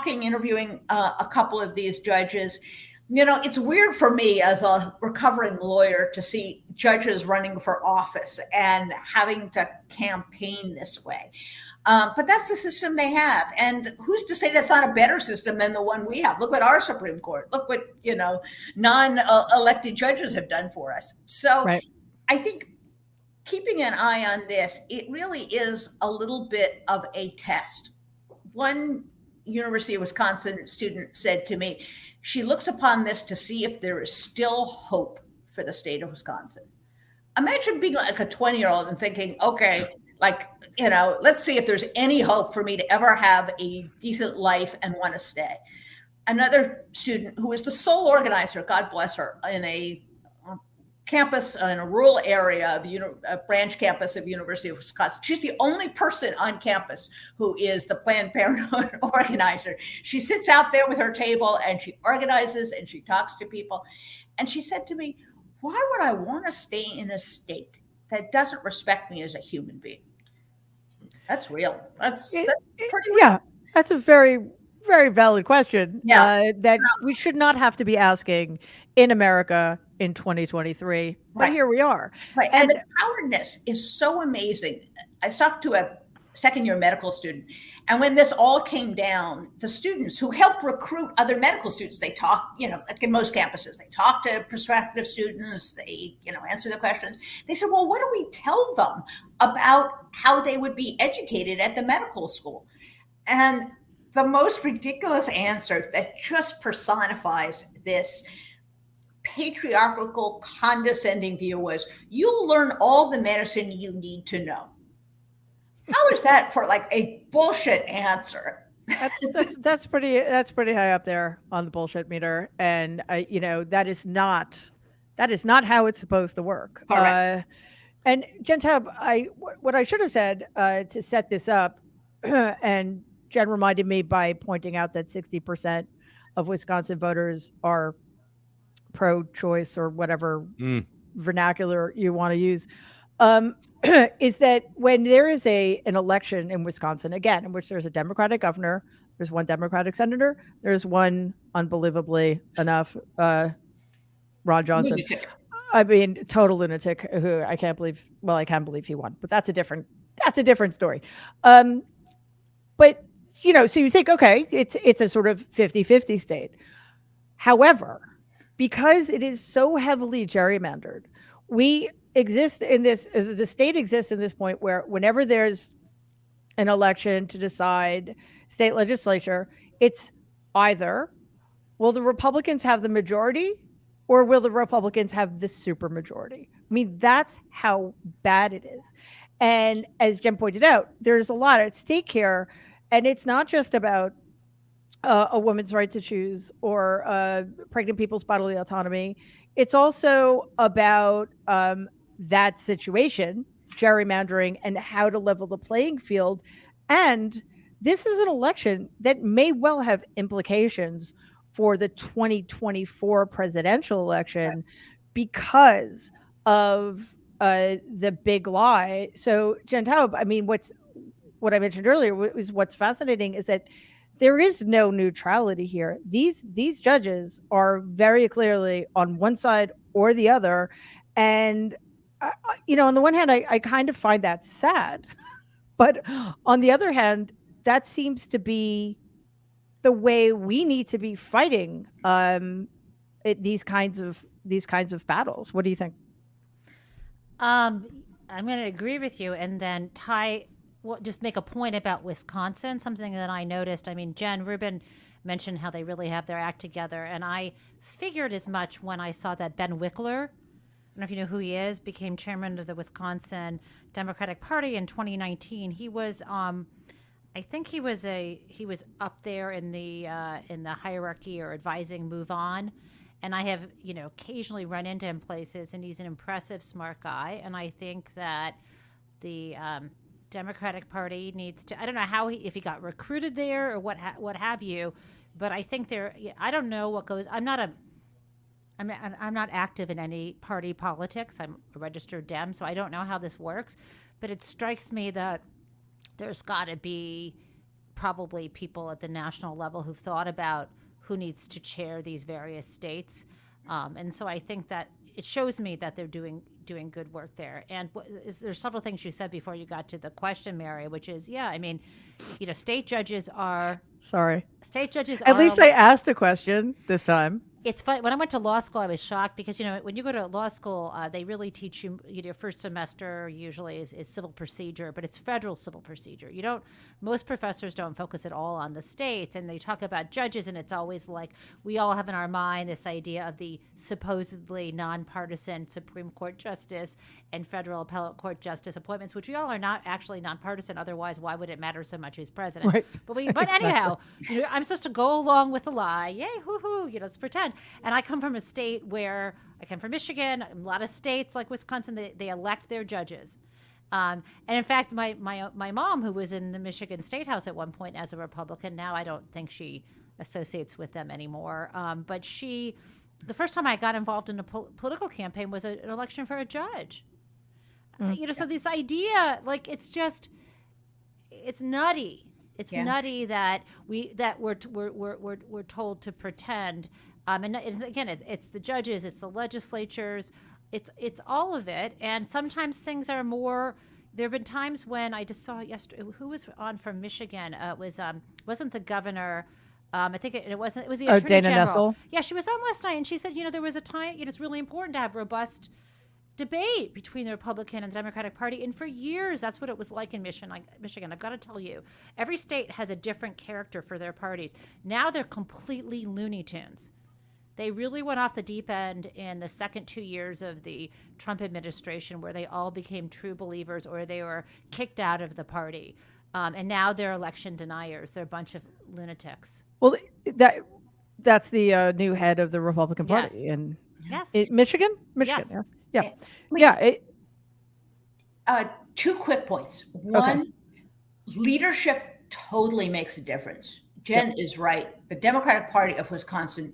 interviewing a couple of these judges. You know, it's weird for me as a recovering lawyer to see judges running for office and having to campaign this way. But that's the system they have. And who's to say that's not a better system than the one we have? Look what our Supreme Court, look what, non-elected judges have done for us. So I think keeping an eye on this, it really is a little bit of a test. One University of Wisconsin student said to me, she looks upon this to see if there is still hope for the state of Wisconsin. Imagine being like a 20-year-old and thinking, okay, let's see if there's any hope for me to ever have a decent life and want to stay. Another student who is the sole organizer, God bless her, in a campus in a rural area of a branch campus of University of Wisconsin. She's the only person on campus who is the Planned Parenthood organizer. She sits out there with her table and she organizes and she talks to people. And she said to me, why would I want to stay in a state that doesn't respect me as a human being? That's real. That's pretty real. Yeah, that's a very, very valid question that we should not have to be asking in America in 2023, but here we are. Right. And the cowardness is so amazing. I talked to a second-year medical student, and when this all came down, the students who helped recruit other medical students, they talk, like in most campuses, they talk to prospective students, they, answer the questions. They said, well, what do we tell them about how they would be educated at the medical school? And the most ridiculous answer that just personifies this patriarchal, condescending view was, you'll learn all the medicine you need to know. How is that for like a bullshit answer? That's pretty high up there on the bullshit meter, and that is not how it's supposed to work. And Gentab, what I should have said to set this up, and Jen reminded me by pointing out that 60% of Wisconsin voters are pro-choice or whatever vernacular you want to use, is that when there is an election in Wisconsin, again, in which there's a Democratic governor, there's one Democratic senator, there's one, unbelievably enough, Ron Johnson. Lunatic. I mean, total lunatic who I can't believe he won, but that's a different story. But, so you think, okay, it's a sort of 50-50 state. However, because it is so heavily gerrymandered, we exist in this, the state exists in this point where whenever there's an election to decide state legislature, it's either will the Republicans have the majority or will the Republicans have the supermajority? I mean, that's how bad it is. And as Jen pointed out, there's a lot at stake here. And it's not just about a woman's right to choose or pregnant people's bodily autonomy. It's also about that situation, gerrymandering, and how to level the playing field. And this is an election that may well have implications for the 2024 presidential election because of the big lie. So, Jen Taub, I mean, what I mentioned earlier was what's fascinating is that there is no neutrality here. These judges are very clearly on one side or the other. And, on the one hand, I kind of find that sad. But on the other hand, that seems to be the way we need to be fighting these kinds of battles. What do you think? I'm going to agree with you, and then just make a point about Wisconsin, something that I noticed. I mean, Jen Rubin mentioned how they really have their act together, and I figured as much when I saw that Ben Wickler, I don't know if you know who he is, became chairman of the Wisconsin Democratic Party in 2019. He was, I think he was up there in the hierarchy or advising Move On. And I have, occasionally run into him places, and he's an impressive, smart guy. And I think that the Democratic Party needs to, I don't know if he got recruited there or what have you, but I think I don't know what goes, I'm not active in any party politics. I'm a registered Dem, so I don't know how this works, but it strikes me that there's got to be probably people at the national level who've thought about who needs to chair these various states. And so I think that it shows me that they're doing good work there. And there's several things you said before you got to the question, Mary, which is, state judges are... Sorry. State judges At least I asked a question this time. It's fun. When I went to law school, I was shocked because, when you go to law school, they really teach you, your first semester usually is civil procedure, but it's federal civil procedure. Most professors don't focus at all on the states, and they talk about judges, and it's always like we all have in our mind this idea of the supposedly nonpartisan Supreme Court justice and federal appellate court justice appointments, which we all are not actually nonpartisan. Otherwise, why would it matter so much who's president? Right. But anyhow, I'm supposed to go along with the lie. Yay, hoo-hoo, let's pretend. And I come from a state where I come from Michigan. A lot of states like Wisconsin, they elect their judges. And in fact, my mom, who was in the Michigan State House at one point as a Republican, now I don't think she associates with them anymore. But the first time I got involved in a political campaign was an election for a judge. So this idea, like, it's nutty. It's nutty that we're told to pretend. And it's the judges, it's the legislatures, it's all of it. And sometimes things are more. There have been times when I just saw yesterday. Who was on from Michigan? It wasn't the governor. I think it wasn't. It was the attorney Dana general. Nessel. Yeah, she was on last night, and she said, there was a time. It's really important to have robust debate between the Republican and the Democratic Party. And for years, that's what it was like in Michigan. I've got to tell you, every state has a different character for their parties. Now they're completely Looney Tunes. They really went off the deep end in the second 2 years of the Trump administration, where they all became true believers or they were kicked out of the party. And now they're election deniers. They're a bunch of lunatics. Well, that's the new head of the Republican Party in Michigan. Yes. Yeah. Two quick points. One, leadership totally makes a difference. Jen is right. The Democratic Party of Wisconsin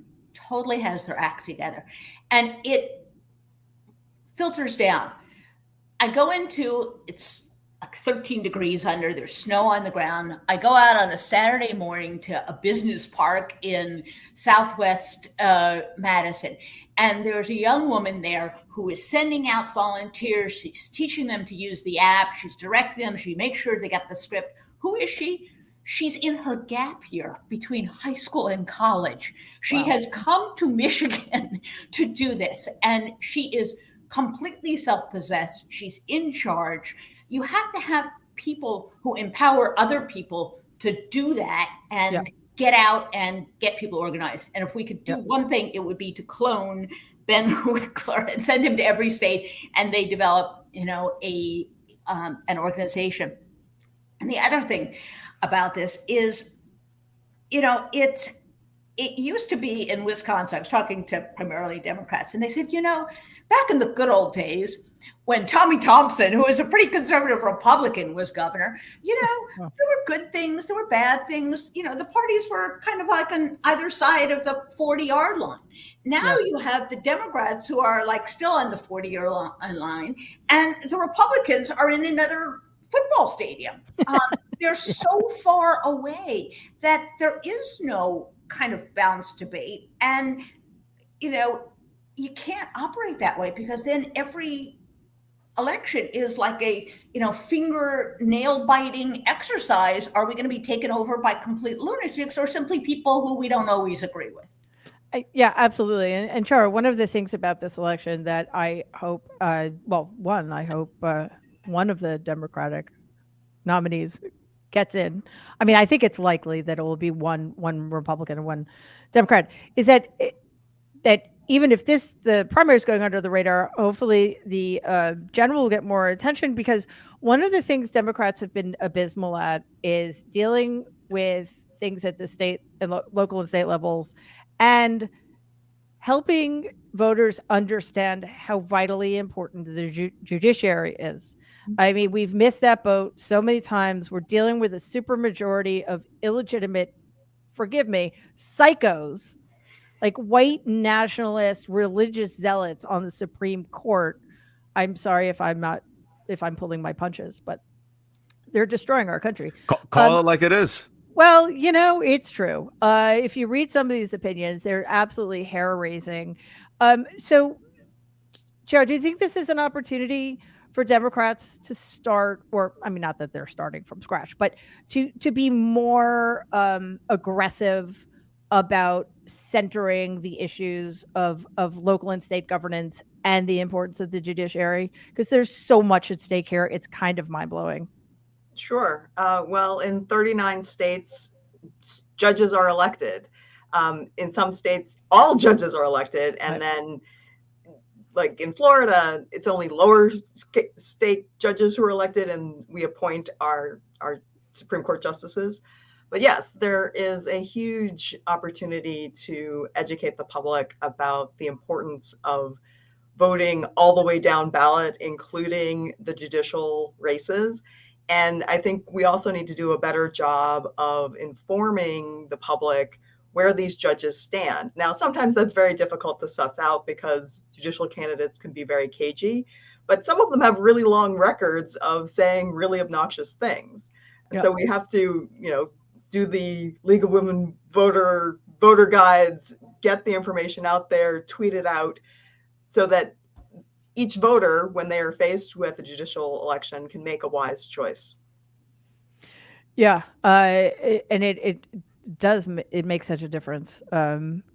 totally has their act together, and it filters down. I go into, it's like 13 degrees under, there's snow on the ground. I go out on a Saturday morning to a business park in Southwest Madison, and there's a young woman there who is sending out volunteers. She's teaching them to use the app. She's directing them. She makes sure they get the script. Who is she? she's in her gap year between high school and college. She Wow. has come to Michigan to do this, and she is completely self-possessed. She's in charge. You have to have people who empower other people to do that and Yep. get out and get people organized. And if we could do Yep. one thing, it would be to clone Ben Wickler and send him to every state, and they develop, an organization. And the other thing about this is, it used to be in Wisconsin. I was talking to primarily Democrats, and they said, back in the good old days, when Tommy Thompson, who was a pretty conservative Republican, was governor, there were good things, there were bad things. The parties were kind of like on either side of the 40-yard line. Now you have the Democrats who are like still on the 40-yard line, and the Republicans are in another football stadium. They're so far away that there is no kind of balanced debate. And, you can't operate that way, because then every election is like a finger nail biting exercise. Are we going to be taken over by complete lunatics or simply people who we don't always agree with? Yeah, absolutely. And Chara, one of the things about this election that I hope, I hope one of the Democratic nominees gets in. I mean, I think it's likely that it will be one Republican and one Democrat. Is that even if the primary is going under the radar, hopefully the general will get more attention, because one of the things Democrats have been abysmal at is dealing with things at the state and local and state levels, and helping voters understand how vitally important the judiciary is. I mean, we've missed that boat so many times. We're dealing with a supermajority of illegitimate, forgive me, psychos, like white nationalist religious zealots on the Supreme Court. I'm sorry if I'm pulling my punches, but they're destroying our country. Call it like it is. Well, it's true. If you read some of these opinions, they're absolutely hair-raising. So, Joe, do you think this is an opportunity for Democrats to start, or I mean, not that they're starting from scratch, but to be more aggressive about centering the issues of local and state governance and the importance of the judiciary? Because there's so much at stake here. It's kind of mind-blowing. Sure. Well, in 39 states, judges are elected. In some states, all judges are elected. And then, like in Florida, it's only lower state judges who are elected, and we appoint our Supreme Court justices. But yes, there is a huge opportunity to educate the public about the importance of voting all the way down ballot, including the judicial races. And I think we also need to do a better job of informing the public where these judges stand. Now, sometimes that's very difficult to suss out because judicial candidates can be very cagey, but some of them have really long records of saying really obnoxious things. And so we have to, do the League of Women voter guides, get the information out there, tweet it out, so that each voter, when they are faced with a judicial election, can make a wise choice. Yeah, and it does. It makes such a difference.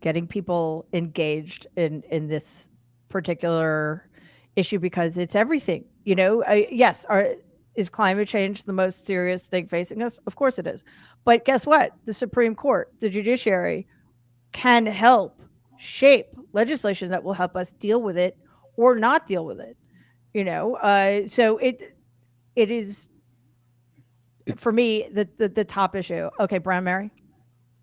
Getting people engaged in this particular issue, because it's everything. Yes, is climate change the most serious thing facing us? Of course it is. But guess what? The Supreme Court, the judiciary, can help shape legislation that will help us deal with it or not deal with it. So it is, for me, the top issue. Okay, Brown Mary.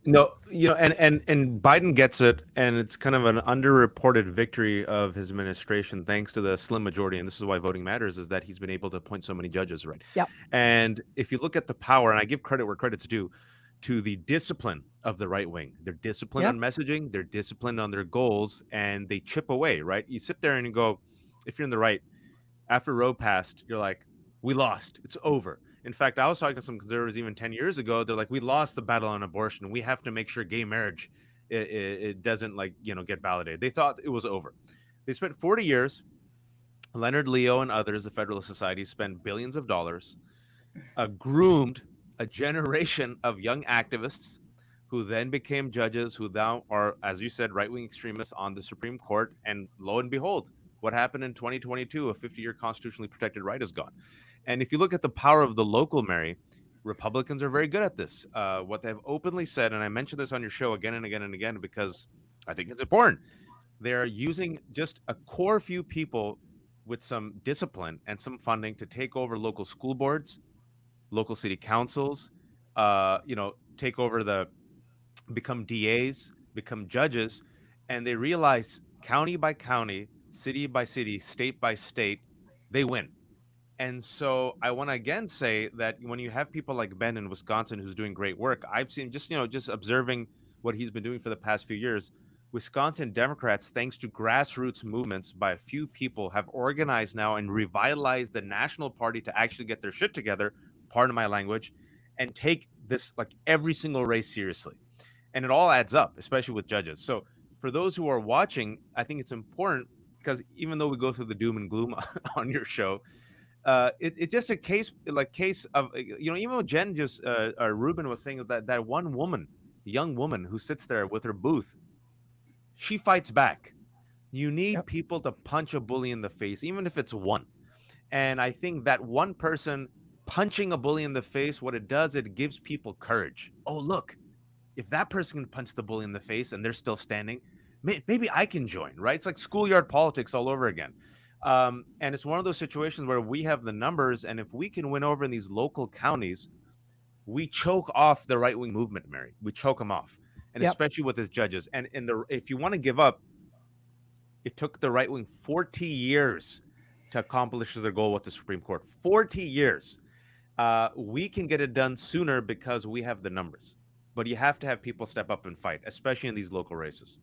No, and Biden gets it, and it's kind of an underreported victory of his administration, thanks to the slim majority. And this is why voting matters, is that he's been able to appoint so many judges, right? Yeah. And if you look at the power, and I give credit where credit's due, to the discipline of the right wing. They're disciplined on messaging, they're disciplined on their goals, and they chip away, right? You sit there and you go, if you're in the right, after Roe passed, you're like, we lost, it's over. In fact, I was talking to some conservatives even 10 years ago. They're like, we lost the battle on abortion. We have to make sure gay marriage it doesn't get validated. They thought it was over. They spent 40 years. Leonard Leo and others, the Federalist Society, spent billions of dollars, groomed a generation of young activists who then became judges, who now are, as you said, right-wing extremists on the Supreme Court. And lo and behold, what happened in 2022? A 50-year constitutionally protected right is gone. And if you look at the power of the local, Mary, Republicans are very good at this. What they've openly said, and I mentioned this on your show again and again and again because I think it's important, they're using just a core few people with some discipline and some funding to take over local school boards, local city councils, take over become DAs, become judges, and they realize county by county, city by city, state by state, they win. And so I want to again say that when you have people like Ben in Wisconsin who's doing great work, I've seen just observing what he's been doing for the past few years, Wisconsin Democrats, thanks to grassroots movements by a few people, have organized now and revitalized the national party to actually get their shit together, pardon my language, and take this like every single race seriously. And it all adds up, especially with judges. So for those who are watching, I think it's important because even though we go through the doom and gloom on your show, it's just a case of, even though Jen Ruben was saying that one woman, young woman who sits there with her booth, she fights back. You need people to punch a bully in the face, even if it's one. And I think that one person punching a bully in the face, what it does, it gives people courage. Oh, look, if that person can punch the bully in the face and they're still standing, maybe I can join, right? It's like schoolyard politics all over again. And it's one of those situations where we have the numbers, and if we can win over in these local counties, we choke off the right-wing movement, Mary. We choke them off, and especially with his judges. And if you want to give up, it took the right-wing 40 years to accomplish their goal with the Supreme Court. 40 years. We can get it done sooner because we have the numbers. But you have to have people step up and fight, especially in these local races.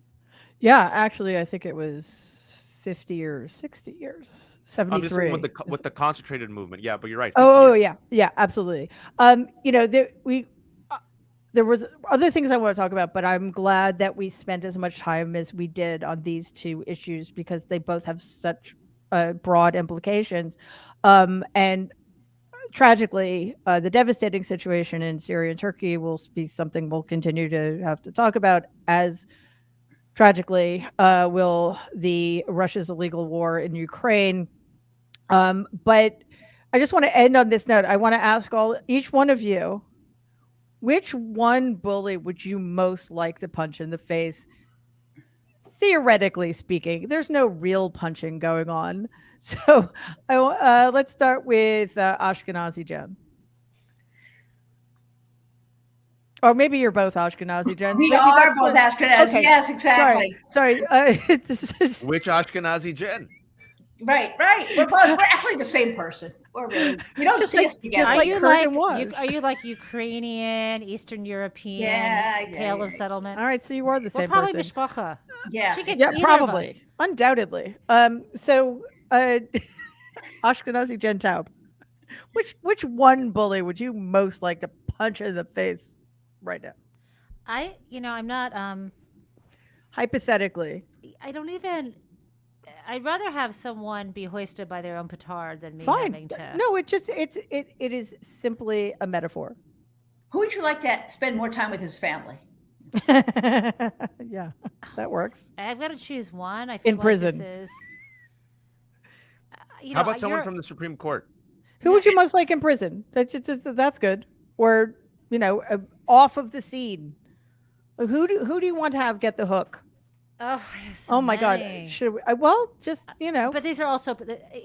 Yeah, actually, I think it was 50 or 60 years, 73. I'm just saying with the concentrated movement. Yeah, but you're right. Oh, yeah, absolutely. There was other things I want to talk about, but I'm glad that we spent as much time as we did on these two issues because they both have such broad implications. And tragically, the devastating situation in Syria and Turkey will be something we'll continue to have to talk about, as tragically will the Russia's illegal war in Ukraine. But I just want to end on this note. I want to ask each one of you, which one bully would you most like to punch in the face? Theoretically speaking, there's no real punching going on. So let's start with Ashkenazi Jen. Or maybe you're both Ashkenazi Jen. We are both Ashkenazi. Okay. Yes, exactly. Sorry. Which Ashkenazi Jen? Right. We're actually the same person. You don't see us together. Are you like Ukrainian, Eastern European, Pale of Settlement? All right, so you are the same probably person. Mishpacha. Yeah, probably, undoubtedly. So Ashkenazi Jen Taub, which one bully would you most like to punch in the face right now? I'm not. Hypothetically, I'd rather have someone be hoisted by their own petard than me Fine. having to. No, it is simply a metaphor. Who would you like to spend more time with his family? Yeah, that works. I've got to choose one. I feel in prison. This is, how about someone from the Supreme Court? Who would you most like in prison? That's good. Or off of the scene. Who do you want to have get the hook? Oh my many. God! Should we? But these are also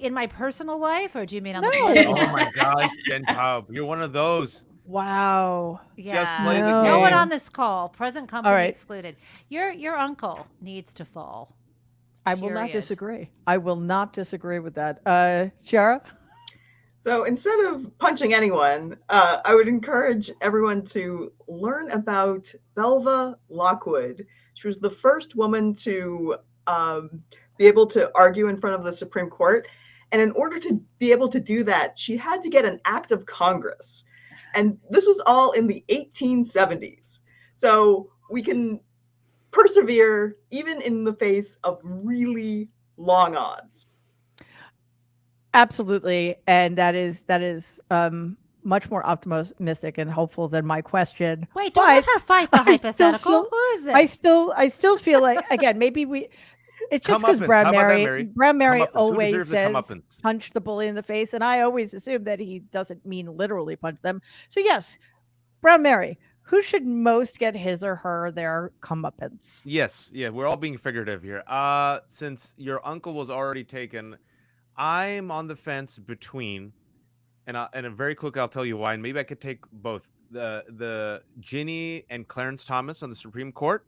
in my personal life, or do you mean on No. the? Oh my gosh, Jen Taub, you're one of those. Wow! Yeah. Just play the game. No one on this call. Present company right. excluded. Your uncle needs to fall. I will not disagree. I will not disagree with that. Chiara? So instead of punching anyone, I would encourage everyone to learn about Belva Lockwood. She was the first woman to be able to argue in front of the Supreme Court. And in order to be able to do that, she had to get an act of Congress. And this was all in the 1870s. So we can persevere even in the face of really long odds. Absolutely. And that is much more optimistic and hopeful than my question. Wait, don't let But her fight the I still hypothetical. feel- Who is this? I still feel like, again, maybe it's just because Comeuppance. How about that, Mary? Brown Mary Comeuppance. Who always deserves a says comeuppance? punch the bully in the face, and I always assume that he doesn't mean literally punch them. So yes, Brown Mary, who should most get his or her their comeuppance? Yes, yeah, we're all being figurative here. Since your uncle was already taken, I'm on the fence between, and very quick, I'll tell you why. And maybe I could take both the Ginny and Clarence Thomas on the Supreme Court,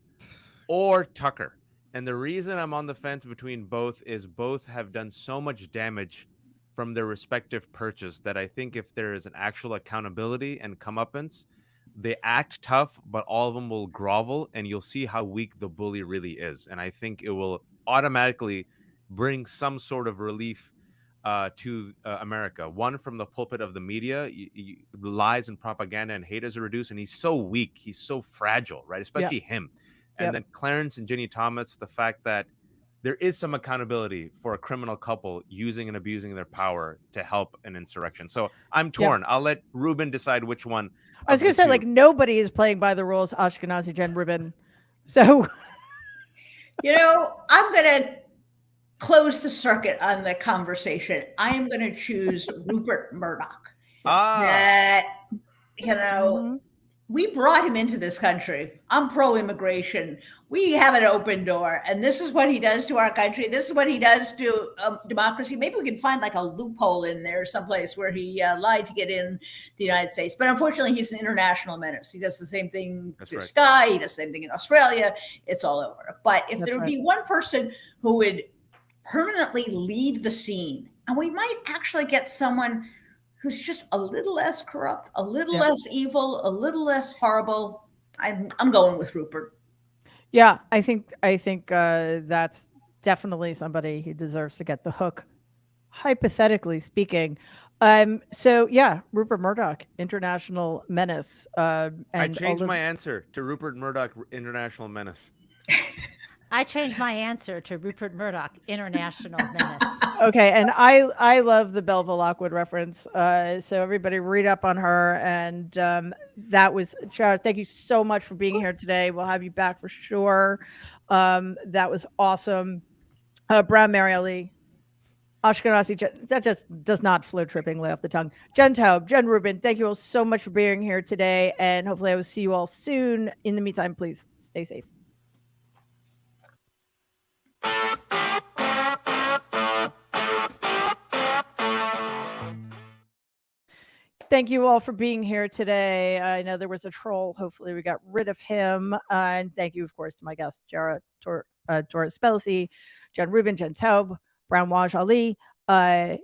or Tucker. And the reason I'm on the fence between both is both have done so much damage from their respective perches that I think if there is an actual accountability and comeuppance, they act tough, but all of them will grovel, and you'll see how weak the bully really is. And I think it will automatically bring some sort of relief to America. One, from the pulpit of the media, lies and propaganda and hate is reduced, and he's so weak, he's so fragile, right? Especially him. And then Clarence and Ginny Thomas, the fact that there is some accountability for a criminal couple using and abusing their power to help an insurrection. So I'm torn. I'll let Ruben decide which one. I was going to say, like, nobody is playing by the rules, Ashkenazi Jen Rubin. So, I'm going to close the circuit on the conversation. I am going to choose Rupert Murdoch. That, we brought him into this country. I'm pro-immigration. We have an open door, and this is what he does to our country. This is what he does to democracy. Maybe we can find like a loophole in there someplace where he lied to get in the United States. But unfortunately, he's an international menace. He does the same thing to Sky. He does the same thing in Australia. It's all over. But if there would be one person who would permanently leave the scene, and we might actually get someone who's just a little less corrupt, a little less evil, a little less horrible. I'm going with Rupert. Yeah, I think that's definitely somebody who deserves to get the hook, hypothetically speaking. So yeah, Rupert Murdoch, international menace. And I changed my answer to Rupert Murdoch, international menace. I changed my answer to Rupert Murdoch, international menace. Okay, and I love the Belva Lockwood reference. So everybody read up on her, and that was Chad. Thank you so much for being here today. We'll have you back for sure. That was awesome. Brown Mary Ali, Ashkenazi, that just does not flow trippingly off the tongue. Jen Taub, Jen Rubin, thank you all so much for being here today, and hopefully I will see you all soon. In the meantime, please stay safe. Thank you all for being here today. I know there was a troll. Hopefully we got rid of him. And thank you, of course, to my guests, Doris Spelcy, Jen Rubin, Jen Taub, Brown Waj Ali.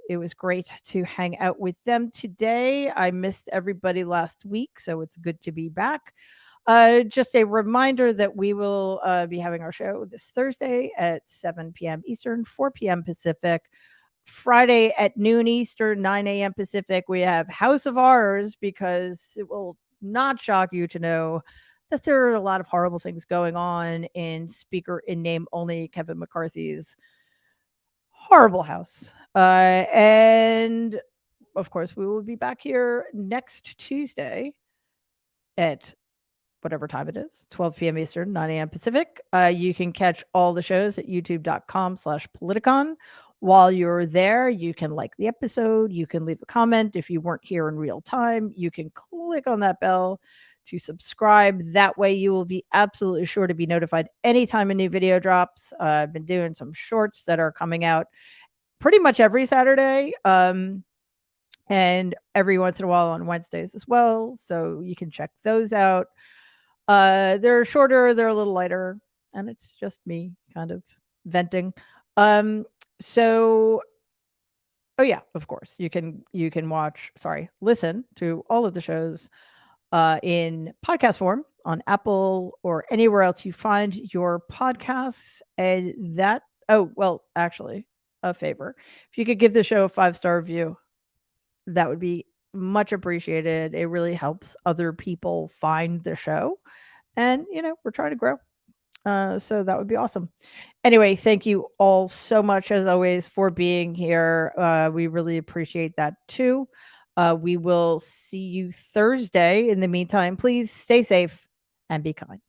It was great to hang out with them today. I missed everybody last week, so it's good to be back. Just a reminder that we will be having our show this Thursday at 7 p.m. Eastern, 4 p.m. Pacific. Friday at noon Eastern, 9 a.m. Pacific, we have House of Ours, because it will not shock you to know that there are a lot of horrible things going on in Speaker in name only Kevin McCarthy's horrible house. And of course, we will be back here next Tuesday at whatever time it is, 12 p.m. Eastern, 9 a.m. Pacific. You can catch all the shows at youtube.com/Politicon. While you're there, you can like the episode. You can leave a comment. If you weren't here in real time, you can click on that bell to subscribe. That way you will be absolutely sure to be notified anytime a new video drops. I've been doing some shorts that are coming out pretty much every Saturday. And every once in a while on Wednesdays as well. So you can check those out. They're shorter, they're a little lighter, and it's just me kind of venting. So, oh yeah, of course, you can listen to all of the shows in podcast form on Apple or anywhere else you find your podcasts. And that, actually, a favor, if you could give the show a 5-star review, that would be much appreciated. It really helps other people find the show, and we're trying to grow. So that would be awesome. Anyway, thank you all so much, as always, for being here. We really appreciate that too. We will see you Thursday. In the meantime, please stay safe and be kind.